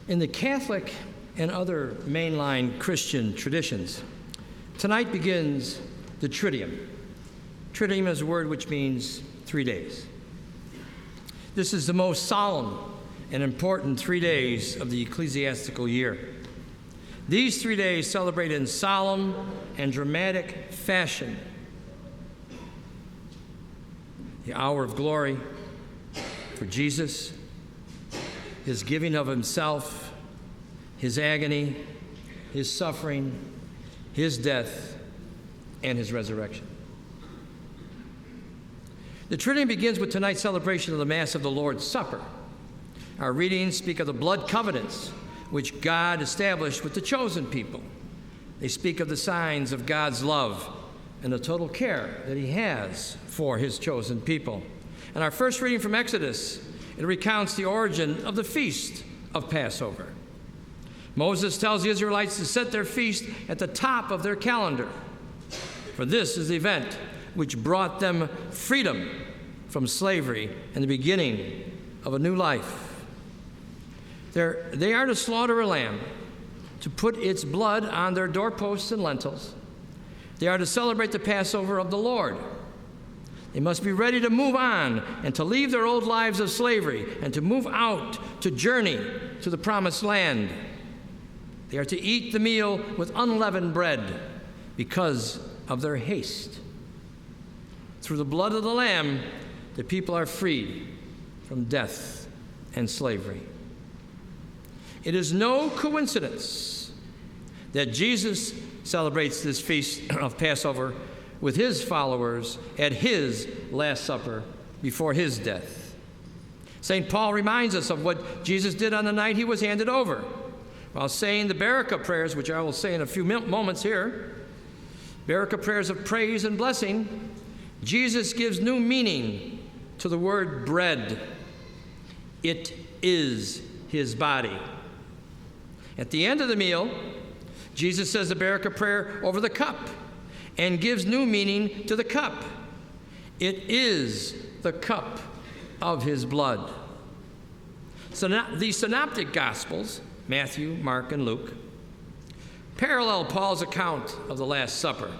In the Catholic and other mainline Christian traditions, tonight begins the Triduum. Triduum is a word which means 3 days. This is the most solemn and important 3 days of the ecclesiastical year. These 3 days celebrate in solemn and dramatic fashion the hour of glory for Jesus, his giving of himself, his agony, his suffering, his death, and his resurrection. The Triduum begins with tonight's celebration of the Mass of the Lord's Supper. Our readings speak of the blood covenants which God established with the chosen people. They speak of the signs of God's love and the total care that he has for his chosen people. And our first reading from Exodus, it recounts the origin of the feast of Passover. Moses tells the Israelites to set their feast at the top of their calendar, for this is the event which brought them freedom from slavery and the beginning of a new life. They are to slaughter a lamb, to put its blood on their doorposts and lintels. They are to celebrate the Passover of the Lord. They must be ready to move on and to leave their old lives of slavery and to move out to journey to the promised land. They are to eat the meal with unleavened bread because of their haste. Through the blood of the Lamb, the people are freed from death and slavery. It is no coincidence that Jesus celebrates this feast of Passover with his followers at his Last Supper before his death. St. Paul reminds us of what Jesus did on the night he was handed over. While saying the Baraka prayers, which I will say in a few moments here, Baraka prayers of praise and blessing, Jesus gives new meaning to the word bread. It is his body. At the end of the meal, Jesus says the Baraka prayer over the cup and gives new meaning to the cup. It is the cup of his blood. So the synoptic Gospels, Matthew, Mark, and Luke, parallel Paul's account of the Last Supper.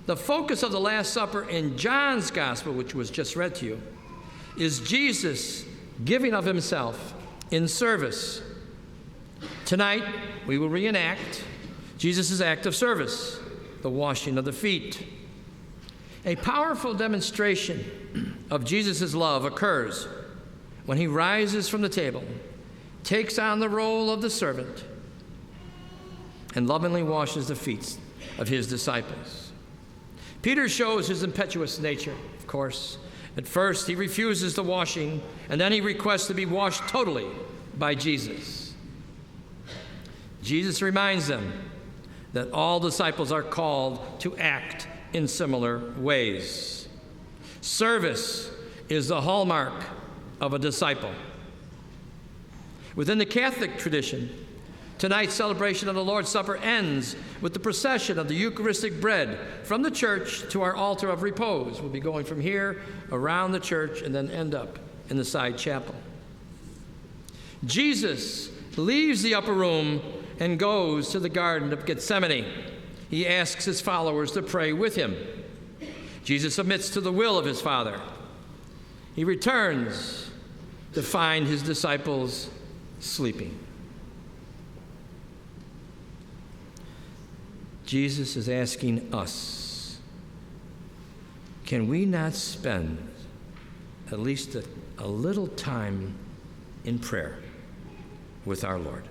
The focus of the Last Supper in John's Gospel, which was just read to you, is Jesus giving of himself in service. Tonight, we will reenact Jesus' act of service, the washing of the feet. A powerful demonstration of Jesus' love occurs when he rises from the table, takes on the role of the servant, and lovingly washes the feet of his disciples. Peter shows his impetuous nature, of course. At first, he refuses the washing, and then he requests to be washed totally by Jesus. Jesus reminds them that all disciples are called to act in similar ways. Service is the hallmark of a disciple. Within the Catholic tradition, tonight's celebration of the Lord's Supper ends with the procession of the Eucharistic bread from the church to our altar of repose. We'll be going from here around the church and then end up in the side chapel. Jesus leaves the upper room and goes to the Garden of Gethsemane. He asks his followers to pray with him. Jesus submits to the will of his Father. He returns to find his disciples sleeping. Jesus is asking us, can we not spend at least a little time in prayer with our Lord?